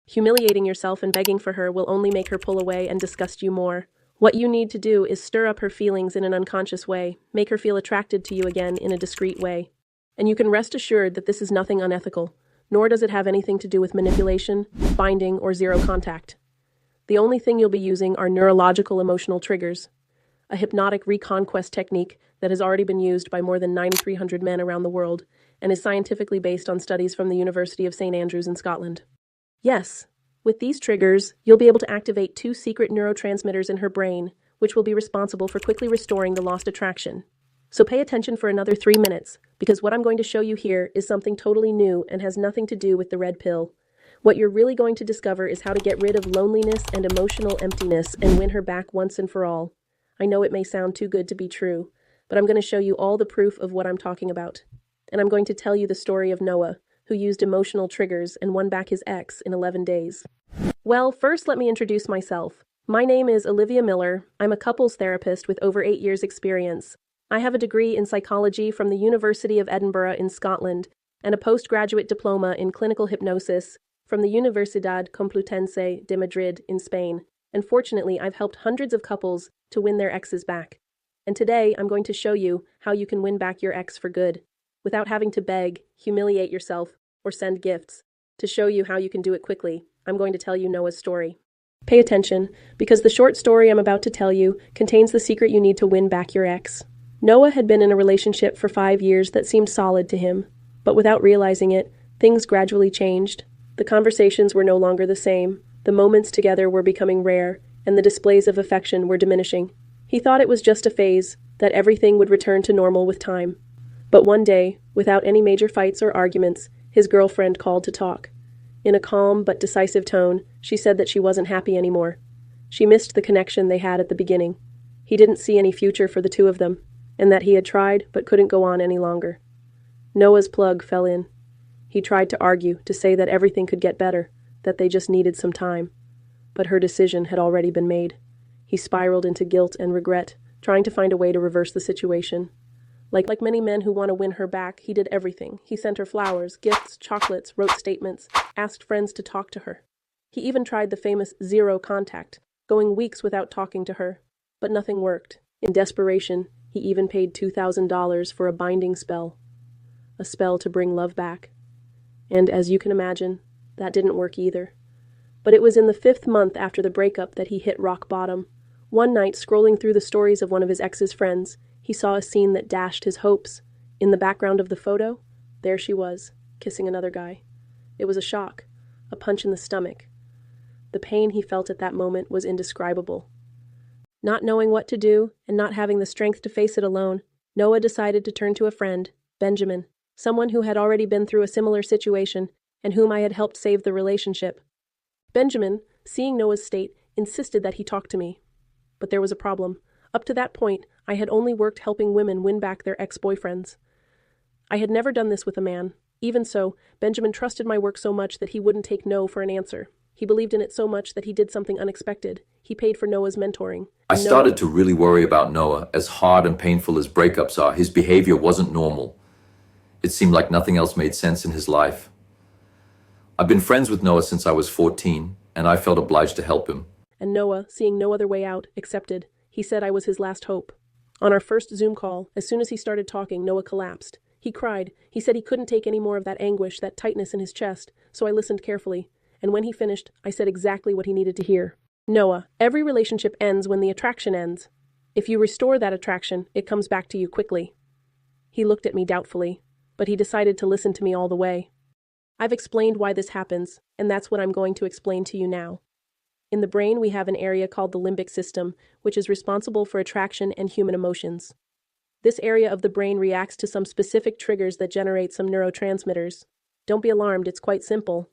Humiliating yourself and begging for her will only make her pull away and disgust you more. What you need to do is stir up her feelings in an unconscious way, make her feel attracted to you again in a discreet way. And you can rest assured that this is nothing unethical, nor does it have anything to do with manipulation, binding, or zero contact. The only thing you'll be using are neurological emotional triggers, a hypnotic reconquest technique that has already been used by more than 9,300 men around the world and is scientifically based on studies from the University of St. Andrews in Scotland. Yes, with these triggers, you'll be able to activate two secret neurotransmitters in her brain, which will be responsible for quickly restoring the lost attraction. So pay attention for another 3 minutes, because what I'm going to show you here is something totally new and has nothing to do with the red pill. What you're really going to discover is how to get rid of loneliness and emotional emptiness and win her back once and for all. I know it may sound too good to be true, but I'm going to show you all the proof of what I'm talking about. And I'm going to tell you the story of Noah, who used emotional triggers and won back his ex in 11 days. Well, first let me introduce myself. My name is Olivia Miller. I'm a couples therapist with over 8 years' experience. I have a degree in psychology from the University of Edinburgh in Scotland and a postgraduate diploma in clinical hypnosis from the Universidad Complutense de Madrid in Spain, and fortunately I've helped hundreds of couples to win their exes back. And today I'm going to show you how you can win back your ex for good, without having to beg, humiliate yourself, or send gifts. To show you how you can do it quickly, I'm going to tell you Noah's story. Pay attention, because the short story I'm about to tell you contains the secret you need to win back your ex. Noah had been in a relationship for 5 years that seemed solid to him, but without realizing it, things gradually changed. The conversations were no longer the same, the moments together were becoming rare, and the displays of affection were diminishing. He thought it was just a phase, that everything would return to normal with time. But one day, without any major fights or arguments, his girlfriend called to talk. In a calm but decisive tone, she said that she wasn't happy anymore. She missed the connection they had at the beginning. He didn't see any future for the two of them, and that he had tried but couldn't go on any longer. Noah's plug fell in. He tried to argue, to say that everything could get better, that they just needed some time. But her decision had already been made. He spiraled into guilt and regret, trying to find a way to reverse the situation. Like many men who want to win her back, he did everything. He sent her flowers, gifts, chocolates, wrote statements, asked friends to talk to her. He even tried the famous zero contact, going weeks without talking to her. But nothing worked. In desperation, he even paid $2,000 for a binding spell. A spell to bring love back. And as you can imagine, that didn't work either. But it was in the 5th month after the breakup that he hit rock bottom. One night, scrolling through the stories of one of his ex's friends, he saw a scene that dashed his hopes. In the background of the photo, there she was, kissing another guy. It was a shock, a punch in the stomach. The pain he felt at that moment was indescribable. Not knowing what to do, and not having the strength to face it alone, Noah decided to turn to a friend, Benjamin, someone who had already been through a similar situation, and whom I had helped save the relationship. Benjamin, seeing Noah's state, insisted that he talk to me. But there was a problem. Up to that point, I had only worked helping women win back their ex-boyfriends. I had never done this with a man. Even so, Benjamin trusted my work so much that he wouldn't take no for an answer. He believed in it so much that he did something unexpected. He paid for Noah's mentoring. I started to really worry about Noah. As hard and painful as breakups are, his behavior wasn't normal. It seemed like nothing else made sense in his life. I've been friends with Noah since I was 14, and I felt obliged to help him. And Noah, seeing no other way out, accepted. He said I was his last hope. On our first Zoom call, as soon as he started talking, Noah collapsed. He cried. He said he couldn't take any more of that anguish, that tightness in his chest, so I listened carefully. And when he finished, I said exactly what he needed to hear. Noah, every relationship ends when the attraction ends. If you restore that attraction, it comes back to you quickly. He looked at me doubtfully, but he decided to listen to me all the way. I've explained why this happens, and that's what I'm going to explain to you now. In the brain, we have an area called the limbic system, which is responsible for attraction and human emotions. This area of the brain reacts to some specific triggers that generate some neurotransmitters. Don't be alarmed, it's quite simple.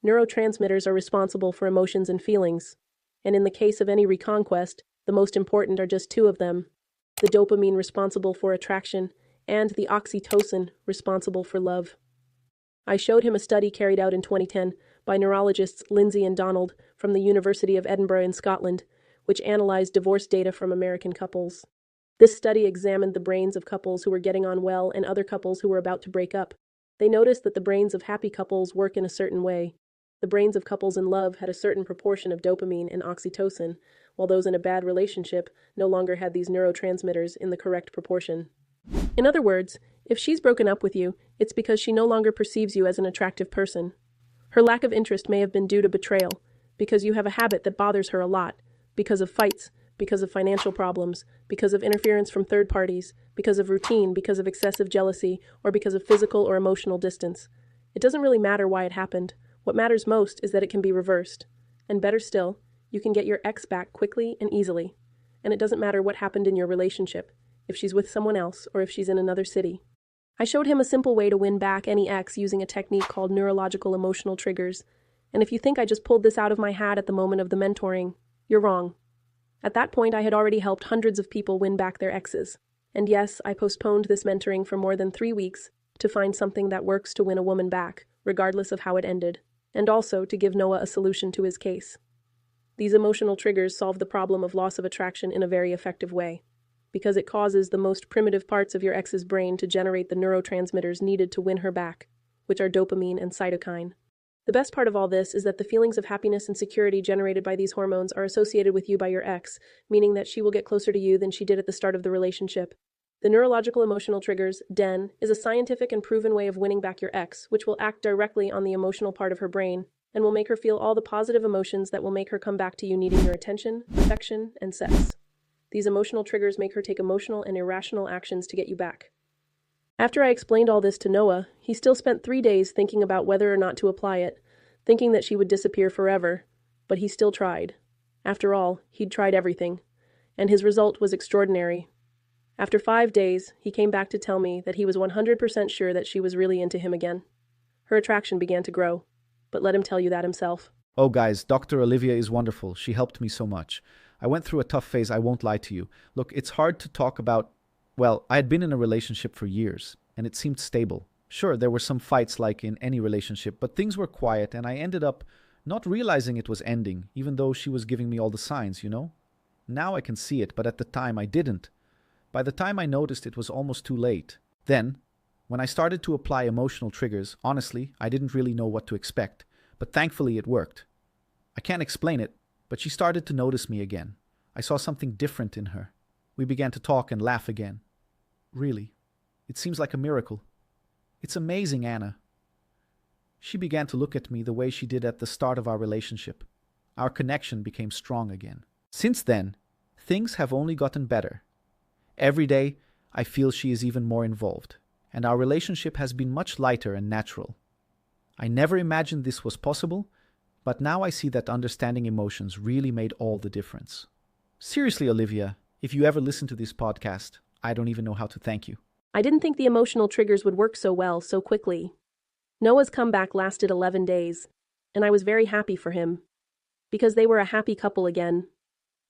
Neurotransmitters are responsible for emotions and feelings. And in the case of any reconquest, the most important are just two of them. The dopamine responsible for attraction, and the oxytocin responsible for love. I showed him a study carried out in 2010 by neurologists Lindsay and Donald from the University of Edinburgh in Scotland, which analyzed divorce data from American couples. This study examined the brains of couples who were getting on well and other couples who were about to break up. They noticed that the brains of happy couples work in a certain way. The brains of couples in love had a certain proportion of dopamine and oxytocin, while those in a bad relationship no longer had these neurotransmitters in the correct proportion. In other words, if she's broken up with you, it's because she no longer perceives you as an attractive person. Her lack of interest may have been due to betrayal, because you have a habit that bothers her a lot, because of fights, because of financial problems, because of interference from third parties, because of routine, because of excessive jealousy, or because of physical or emotional distance. It doesn't really matter why it happened. What matters most is that it can be reversed. And better still, you can get your ex back quickly and easily. And it doesn't matter what happened in your relationship, if she's with someone else or if she's in another city. I showed him a simple way to win back any ex using a technique called neurological emotional triggers. And if you think I just pulled this out of my hat at the moment of the mentoring, you're wrong. At that point, I had already helped hundreds of people win back their exes. And yes, I postponed this mentoring for more than 3 weeks to find something that works to win a woman back, regardless of how it ended, and also to give Noah a solution to his case. These emotional triggers solve the problem of loss of attraction in a very effective way, because it causes the most primitive parts of your ex's brain to generate the neurotransmitters needed to win her back, which are dopamine and cytokine. The best part of all this is that the feelings of happiness and security generated by these hormones are associated with you by your ex, meaning that she will get closer to you than she did at the start of the relationship. The neurological emotional triggers, DEN, is a scientific and proven way of winning back your ex, which will act directly on the emotional part of her brain and will make her feel all the positive emotions that will make her come back to you needing your attention, affection, and sex. These emotional triggers make her take emotional and irrational actions to get you back. After I explained all this to Noah, he still spent 3 days thinking about whether or not to apply it, thinking that she would disappear forever, but he still tried. After all, he'd tried everything, and his result was extraordinary. After 5 days, he came back to tell me that he was 100% sure that she was really into him again. Her attraction began to grow, but let him tell you that himself. Oh guys, Dr. Olivia is wonderful. She helped me so much. I went through a tough phase, I won't lie to you. Look, it's hard to talk about. Well, I had been in a relationship for years, and it seemed stable. Sure, there were some fights like in any relationship, but things were quiet, and I ended up not realizing it was ending, even though she was giving me all the signs, you know? Now I can see it, but at the time I didn't. By the time I noticed, it was almost too late. Then, when I started to apply emotional triggers, honestly, I didn't really know what to expect, but thankfully it worked. I can't explain it, but she started to notice me again. I saw something different in her. We began to talk and laugh again. Really, it seems like a miracle. It's amazing, Anna. She began to look at me the way she did at the start of our relationship. Our connection became strong again. Since then, things have only gotten better. Every day, I feel she is even more involved, and our relationship has been much lighter and natural. I never imagined this was possible, but now I see that understanding emotions really made all the difference. Seriously, Olivia, if you ever listen to this podcast, I don't even know how to thank you. I didn't think the emotional triggers would work so well so quickly. Noah's comeback lasted 11 days, and I was very happy for him, because they were a happy couple again.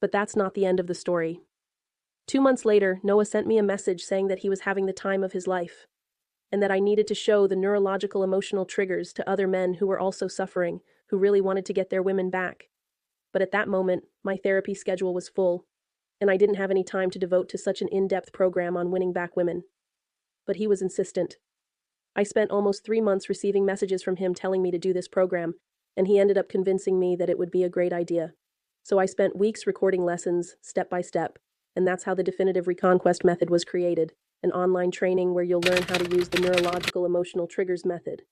But that's not the end of the story. 2 months later, Noah sent me a message saying that he was having the time of his life, and that I needed to show the neurological emotional triggers to other men who were also suffering, who really wanted to get their women back. But at that moment, my therapy schedule was full, and I didn't have any time to devote to such an in-depth program on winning back women. But he was insistent. I spent almost 3 months receiving messages from him telling me to do this program, and he ended up convincing me that it would be a great idea. So I spent weeks recording lessons, step by step, and that's how the Definitive Reconquest method was created, an online training where you'll learn how to use the neurological emotional triggers method.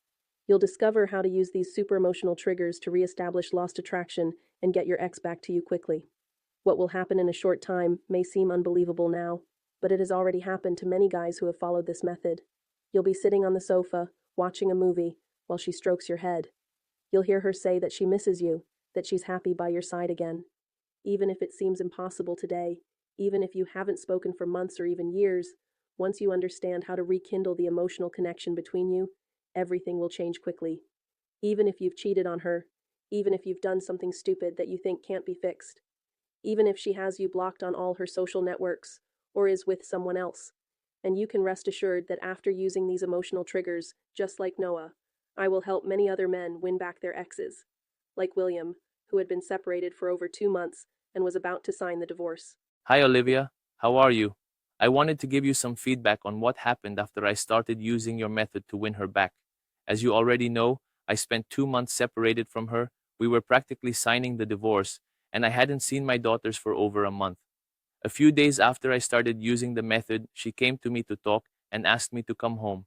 You'll discover how to use these super emotional triggers to reestablish lost attraction and get your ex back to you quickly. What will happen in a short time may seem unbelievable now, but it has already happened to many guys who have followed this method. You'll be sitting on the sofa, watching a movie, while she strokes your head. You'll hear her say that she misses you, that she's happy by your side again. Even if it seems impossible today, even if you haven't spoken for months or even years, once you understand how to rekindle the emotional connection between you, everything will change quickly. Even if you've cheated on her, even if you've done something stupid that you think can't be fixed, even if she has you blocked on all her social networks, or is with someone else. And you can rest assured that after using these emotional triggers, just like Noah, I will help many other men win back their exes, like William, who had been separated for over 2 months and was about to sign the divorce. Hi Olivia, how are you? I wanted to give you some feedback on what happened after I started using your method to win her back. As you already know, I spent 2 months separated from her. We were practically signing the divorce, and I hadn't seen my daughters for over a month. A few days after I started using the method, she came to me to talk and asked me to come home.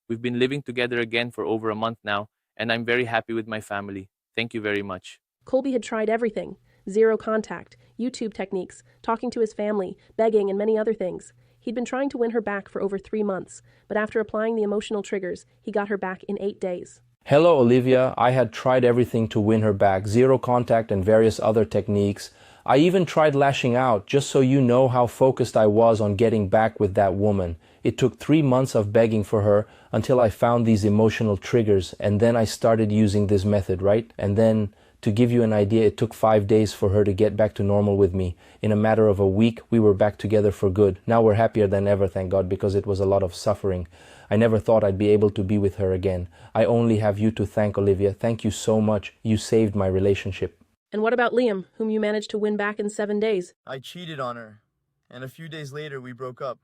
We've been living together again for over a month now, and I'm very happy with my family. Thank you very much. Colby had tried everything: zero contact, YouTube techniques, talking to his family, begging, and many other things. He'd been trying to win her back for over 3 months, but after applying the emotional triggers, he got her back in 8 days. Hello, Olivia. I had tried everything to win her back, zero contact and various other techniques. I even tried lashing out, just so you know how focused I was on getting back with that woman. It took 3 months of begging for her until I found these emotional triggers, and then I started using this method, right? And then, to give you an idea, it took 5 days for her to get back to normal with me. In a matter of a week, we were back together for good. Now we're happier than ever, thank God, because it was a lot of suffering. I never thought I'd be able to be with her again. I only have you to thank, Olivia. Thank you so much. You saved my relationship. And what about Liam, whom you managed to win back in 7 days? I cheated on her, and a few days later we broke up.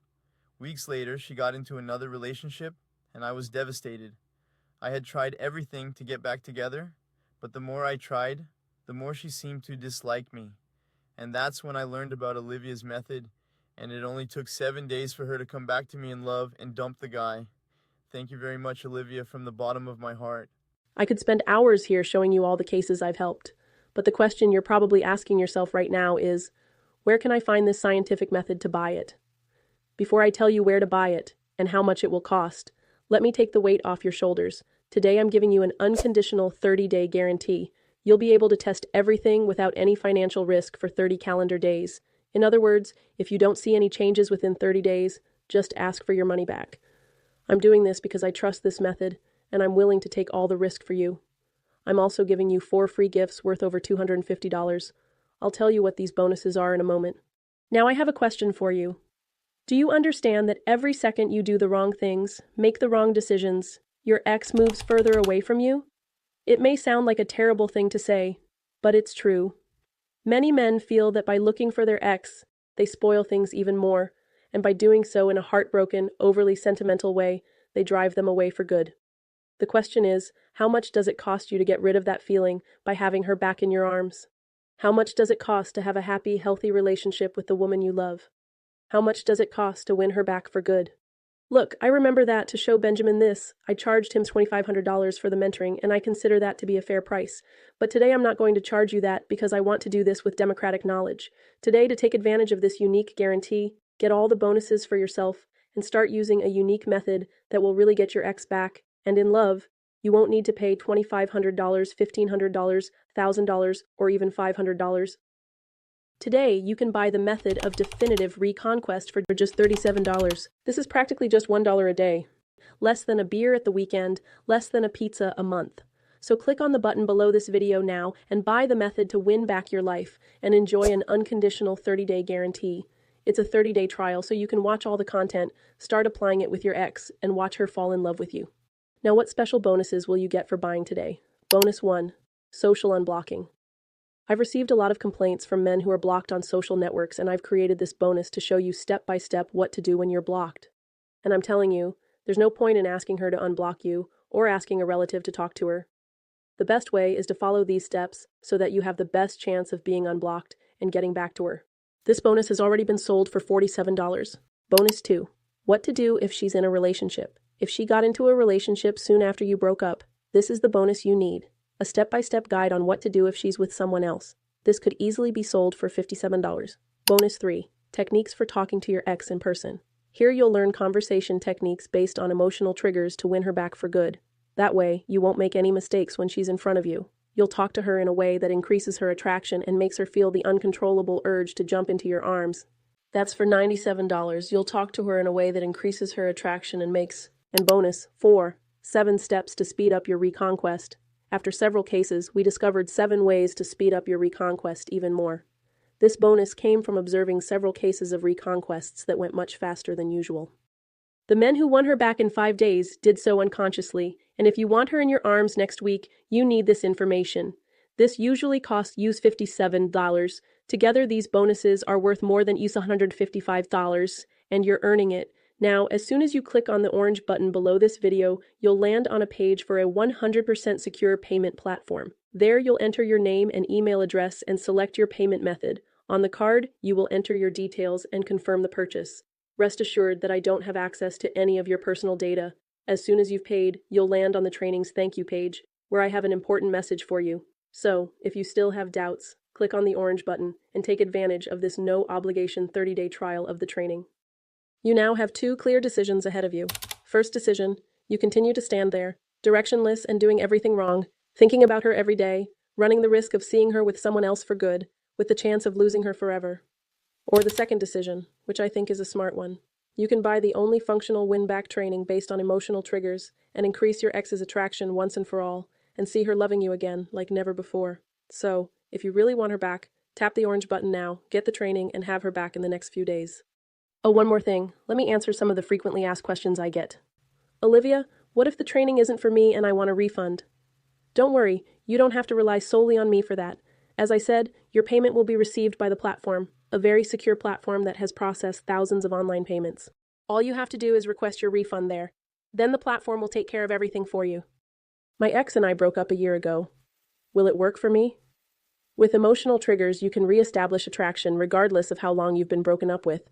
Weeks later, she got into another relationship, and I was devastated. I had tried everything to get back together, but the more I tried, the more she seemed to dislike me. And that's when I learned about Olivia's method, and it only took 7 days for her to come back to me in love and dump the guy. Thank you very much, Olivia, from the bottom of my heart. I could spend hours here showing you all the cases I've helped. But the question you're probably asking yourself right now is, where can I find this scientific method to buy it? Before I tell you where to buy it and how much it will cost, let me take the weight off your shoulders. Today I'm giving you an unconditional 30-day guarantee. You'll be able to test everything without any financial risk for 30 calendar days. In other words, if you don't see any changes within 30 days, just ask for your money back. I'm doing this because I trust this method, and I'm willing to take all the risk for you. I'm also giving you 4 free gifts worth over $250. I'll tell you what these bonuses are in a moment. Now I have a question for you. Do you understand that every second you do the wrong things, make the wrong decisions, your ex moves further away from you? It may sound like a terrible thing to say, but it's true. Many men feel that by looking for their ex, they spoil things even more, and by doing so in a heartbroken, overly sentimental way, they drive them away for good. The question is, how much does it cost you to get rid of that feeling by having her back in your arms? How much does it cost to have a happy, healthy relationship with the woman you love? How much does it cost to win her back for good? Look, I remember that to show Benjamin this, I charged him $2,500 for the mentoring, and I consider that to be a fair price. But today I'm not going to charge you that because I want to do this with democratic knowledge. Today, to take advantage of this unique guarantee, get all the bonuses for yourself, and start using a unique method that will really get your ex back. And in love, you won't need to pay $2,500, $1,500, $1,000, or even $500. Today, you can buy the method of definitive reconquest for just $37. This is practically just $1 a day. Less than a beer at the weekend, less than a pizza a month. So click on the button below this video now and buy the method to win back your life and enjoy an unconditional 30-day guarantee. It's a 30-day trial, so you can watch all the content, start applying it with your ex, and watch her fall in love with you. Now, what special bonuses will you get for buying today? Bonus 1. Social unblocking. I've received a lot of complaints from men who are blocked on social networks, and I've created this bonus to show you step by step what to do when you're blocked. And I'm telling you, there's no point in asking her to unblock you or asking a relative to talk to her. The best way is to follow these steps so that you have the best chance of being unblocked and getting back to her. This bonus has already been sold for $47. Bonus 2. What to do if she's in a relationship. If she got into a relationship soon after you broke up, this is the bonus you need. A step-by-step guide on what to do if she's with someone else. This could easily be sold for $57. Bonus 3. Techniques for talking to your ex in person. Here you'll learn conversation techniques based on emotional triggers to win her back for good. That way, you won't make any mistakes when she's in front of you. You'll talk to her in a way that increases her attraction and makes her feel the uncontrollable urge to jump into your arms. That's for $97. You'll talk to her in a way that increases her attraction and makes... And bonus 4. 7 steps to speed up your reconquest. After several cases, we discovered 7 ways to speed up your reconquest even more. This bonus came from observing several cases of reconquests that went much faster than usual. The men who won her back in 5 days did so unconsciously, and if you want her in your arms next week, you need this information. This usually costs you $57. Together, these bonuses are worth more than $155, and you're earning it. Now, as soon as you click on the orange button below this video, you'll land on a page for a 100% secure payment platform. There, you'll enter your name and email address and select your payment method. On the card, you will enter your details and confirm the purchase. Rest assured that I don't have access to any of your personal data. As soon as you've paid, you'll land on the training's thank you page, where I have an important message for you. So, if you still have doubts, click on the orange button and take advantage of this no-obligation 30-day trial of the training. You now have two clear decisions ahead of you. First decision, you continue to stand there, directionless and doing everything wrong, thinking about her every day, running the risk of seeing her with someone else for good, with the chance of losing her forever. Or the second decision, which I think is a smart one. You can buy the only functional win-back training based on emotional triggers and increase your ex's attraction once and for all, and see her loving you again like never before. So, if you really want her back, tap the orange button now, get the training, and have her back in the next few days. Oh, one more thing. Let me answer some of the frequently asked questions I get. Olivia, what if the training isn't for me and I want a refund? Don't worry, you don't have to rely solely on me for that. As I said, your payment will be received by the platform, a very secure platform that has processed thousands of online payments. All you have to do is request your refund there. Then the platform will take care of everything for you. My ex and I broke up a year ago. Will it work for me? With emotional triggers, you can re-establish attraction regardless of how long you've been broken up with.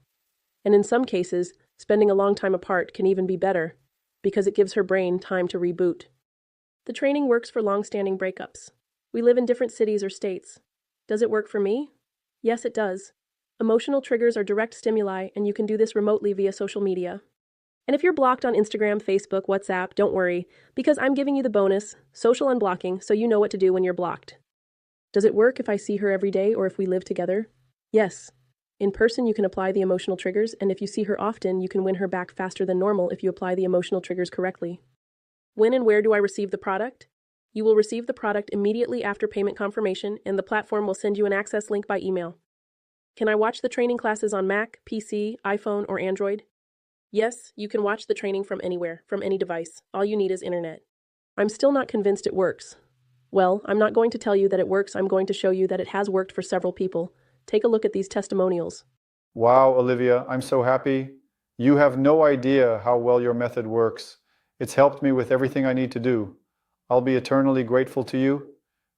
And in some cases, spending a long time apart can even be better, because it gives her brain time to reboot. The training works for long-standing breakups. We live in different cities or states. Does it work for me? Yes, it does. Emotional triggers are direct stimuli, and you can do this remotely via social media. And if you're blocked on Instagram, Facebook, WhatsApp, don't worry, because I'm giving you the bonus, social unblocking, so you know what to do when you're blocked. Does it work if I see her every day or if we live together? Yes. In person, you can apply the emotional triggers, and if you see her often, you can win her back faster than normal if you apply the emotional triggers correctly. When and where do I receive the product? You will receive the product immediately after payment confirmation, and the platform will send you an access link by email. Can I watch the training classes on Mac, PC, iPhone, or Android? Yes, you can watch the training from anywhere, from any device. All you need is internet. I'm still not convinced it works. Well, I'm not going to tell you that it works, I'm going to show you that it has worked for several people. Take a look at these testimonials. Wow, Olivia, I'm so happy. You have no idea how well your method works. It's helped me with everything I need to do. I'll be eternally grateful to you.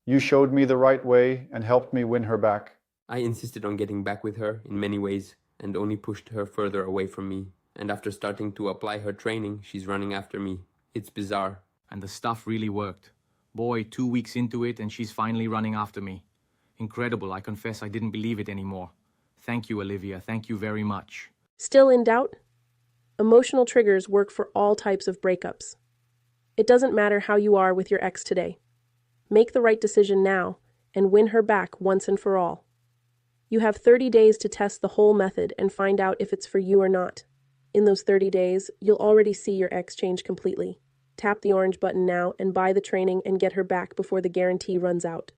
You showed me the right way and helped me win her back. I insisted on getting back with her in many ways and only pushed her further away from me. And after starting to apply her training, she's running after me. It's bizarre. And the stuff really worked. Boy, 2 weeks into it and she's finally running after me. Incredible, I confess I didn't believe it anymore. Thank you, Olivia, thank you very much. Still in doubt? Emotional triggers work for all types of breakups. It doesn't matter how you are with your ex today. Make the right decision now and win her back once and for all. You have 30 days to test the whole method and find out if it's for you or not. In those 30 days, you'll already see your ex change completely. Tap the orange button now and buy the training and get her back before the guarantee runs out.